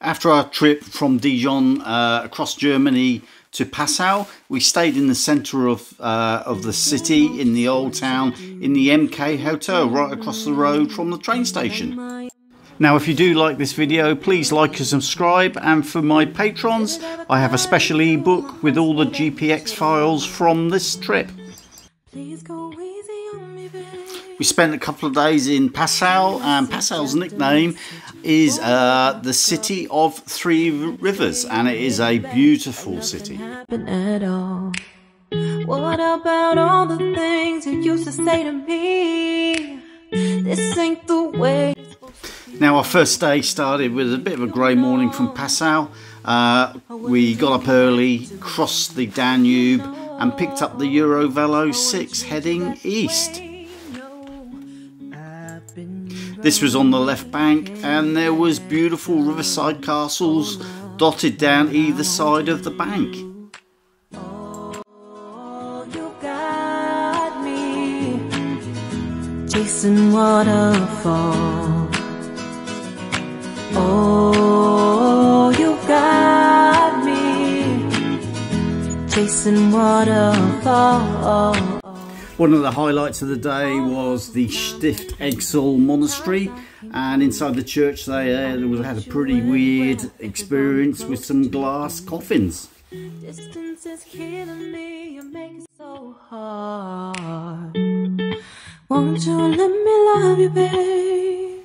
After our trip from Dijon across Germany to Passau, we stayed in the centre of the city, in the old town, in the MK Hotel, right across the road from the train station. Now, if you do like this video, please like and subscribe, and for my patrons, I have a special ebook with all the GPX files from this trip. We spent a couple of days in Passau, and Passau's nickname is the City of Three Rivers, and it is a beautiful city. What about all the things you used to say to me? This ain't the way. Now, our first day started with a bit of a grey morning from Passau. We got up early, crossed the Danube and picked up the Eurovelo 6 heading east. This was on the left bank, and there was beautiful riverside castles dotted down either side of the bank. You got me chasing waterfall. Oh, you got me chasing waterfall. One of the highlights of the day was the Stift Exel Monastery, and inside the church they had a pretty weird experience with some glass coffins. Distance is killing me, you make it so hard. Won't you let me love you, babe?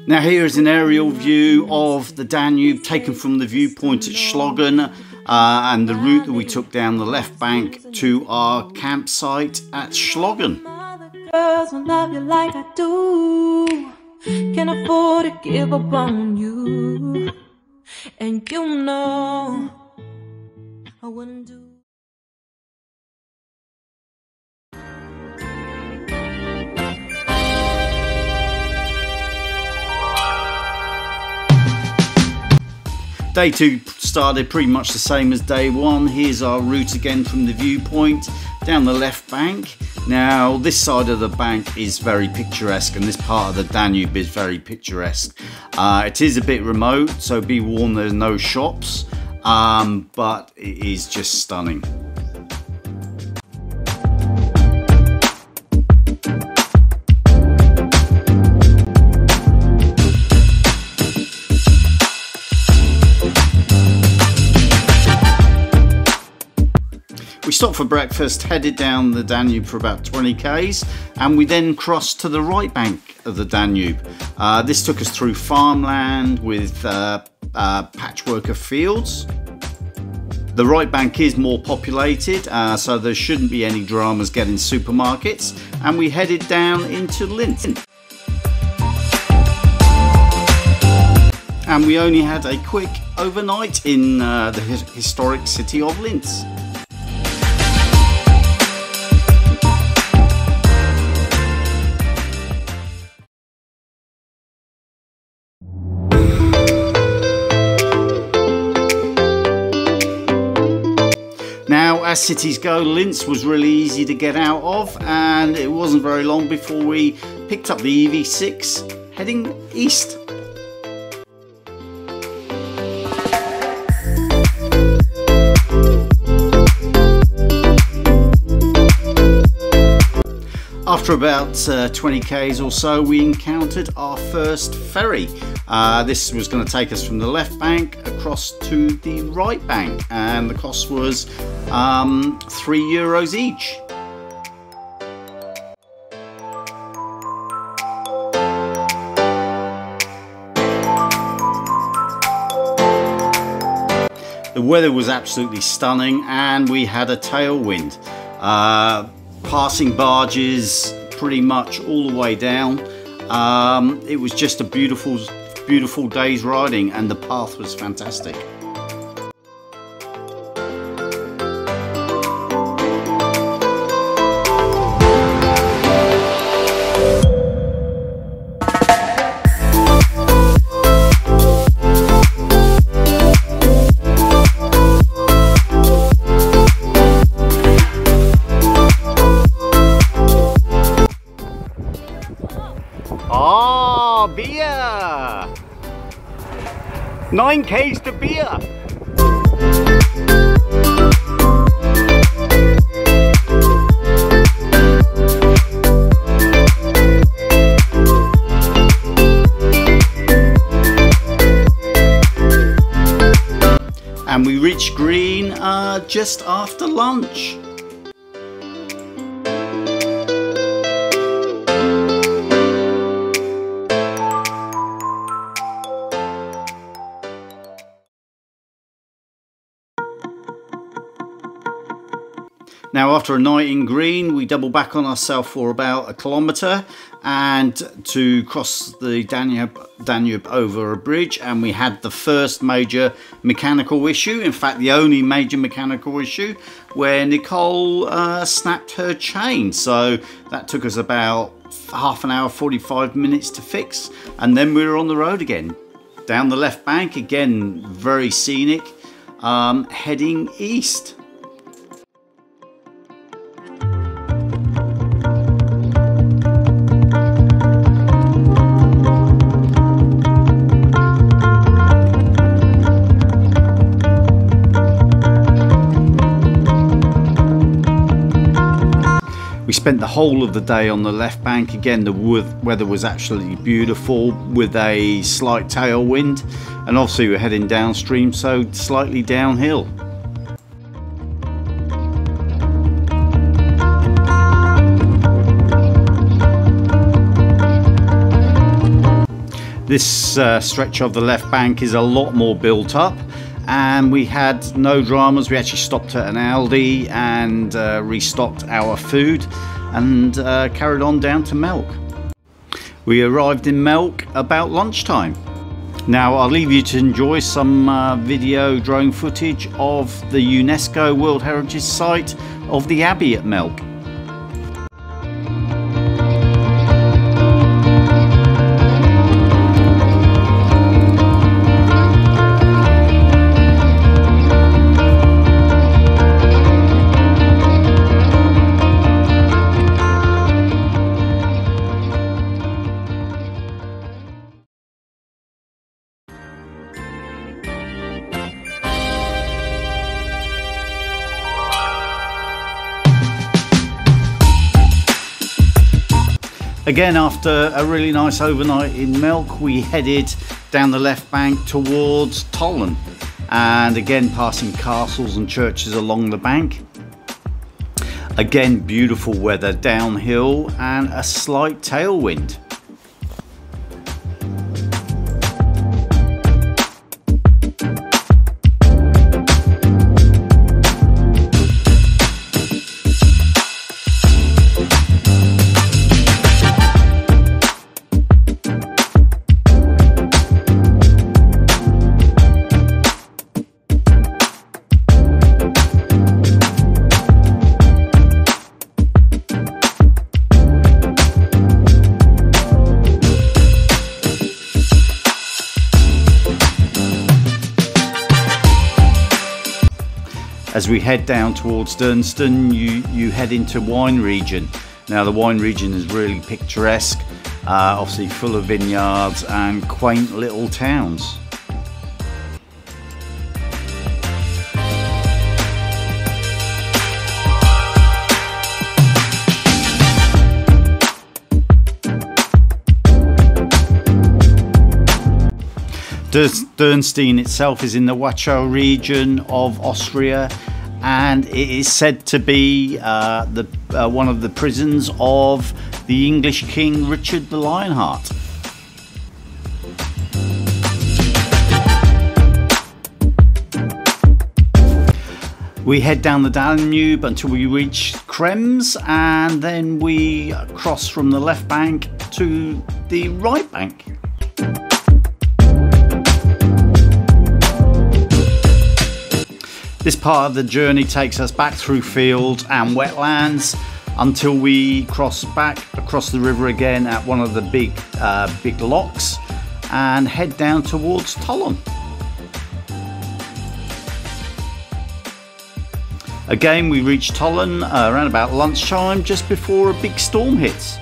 Now, here is an aerial view of the Danube taken from the viewpoint at Schloggen, and the route that we took down the left bank to our campsite at Schloggen. Girls will love you like I do. Can't afford to give up on you, and you know I wouldn't do. Day 2 started pretty much the same as day 1. Here's our route again from the viewpoint down the left bank. Now, this side of the bank is very picturesque, and this part of the Danube is very picturesque. It is a bit remote, so be warned, there's no shops, but it is just stunning. We stopped for breakfast, headed down the Danube for about 20 k's, and we then crossed to the right bank of the Danube. This took us through farmland with patchwork of fields. The right bank is more populated, so there shouldn't be any dramas getting supermarkets, and we headed down into Linz. And we only had a quick overnight in the historic city of Linz. Now, as cities go, Linz was really easy to get out of, and it wasn't very long before we picked up the EV6 heading east. After about 20 k's or so, we encountered our first ferry. This was going to take us from the left bank across to the right bank, and the cost was €3 each. The weather was absolutely stunning, and we had a tailwind. Passing barges pretty much all the way down. It was just a beautiful day's riding, and the path was fantastic. 9Ks to beer. And we reached Grein just after lunch. Now, after a night in Grein, we double back on ourselves for about 1 kilometre and to cross the Danube over a bridge, and we had the first major mechanical issue, in fact the only major mechanical issue, where Nicole snapped her chain. So that took us about half an hour, 45 minutes to fix, and then we were on the road again. Down the left bank, again very scenic, heading east. We spent the whole of the day on the left bank. Again, the weather was actually beautiful with a slight tailwind, and obviously we're heading downstream, so slightly downhill. This stretch of the left bank is a lot more built up, and we had no dramas. We actually stopped at an Aldi and restocked our food and carried on down to Melk. We arrived in Melk about lunchtime. Now I'll leave you to enjoy some video drone footage of the UNESCO World Heritage Site of the Abbey at Melk. Again, after a really nice overnight in Melk, we headed down the left bank towards Tulln, and again passing castles and churches along the bank. Again, beautiful weather downhill and a slight tailwind. As we head down towards Dunstan, you head into wine region. Now the wine region is really picturesque, obviously full of vineyards and quaint little towns. Dunstan itself is in the Wachau region of Austria, and it is said to be one of the prisons of the English King Richard the Lionheart. We head down the Danube until we reach Krems, and then we cross from the left bank to the right bank. This part of the journey takes us back through fields and wetlands until we cross back across the river again at one of the big locks and head down towards Tulln. Again, we reach Tulln around about lunchtime, just before a big storm hits.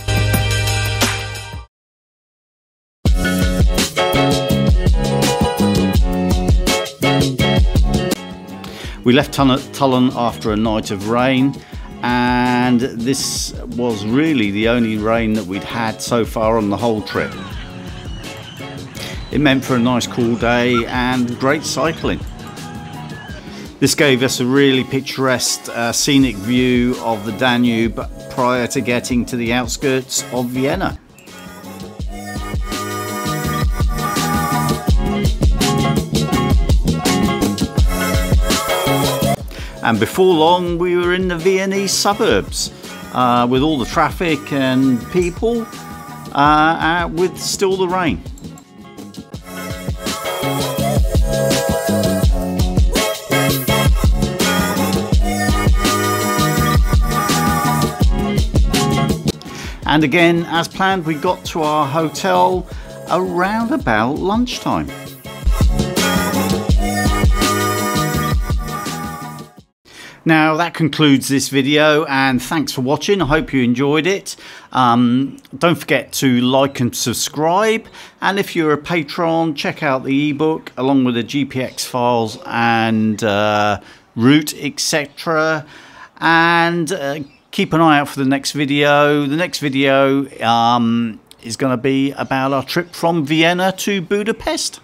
We left Tulln after a night of rain, and this was really the only rain that we'd had so far on the whole trip. It meant for a nice cool day and great cycling. This gave us a really picturesque scenic view of the Danube prior to getting to the outskirts of Vienna. And before long we were in the Viennese suburbs with all the traffic and people with still the rain. And again, as planned, we got to our hotel around about lunchtime. Now that concludes this video, and thanks for watching. I hope you enjoyed it. Don't forget to like and subscribe, and if you're a patron, check out the ebook along with the GPX files and route, etc. And keep an eye out for the next video. The next video is going to be about our trip from Vienna to Budapest.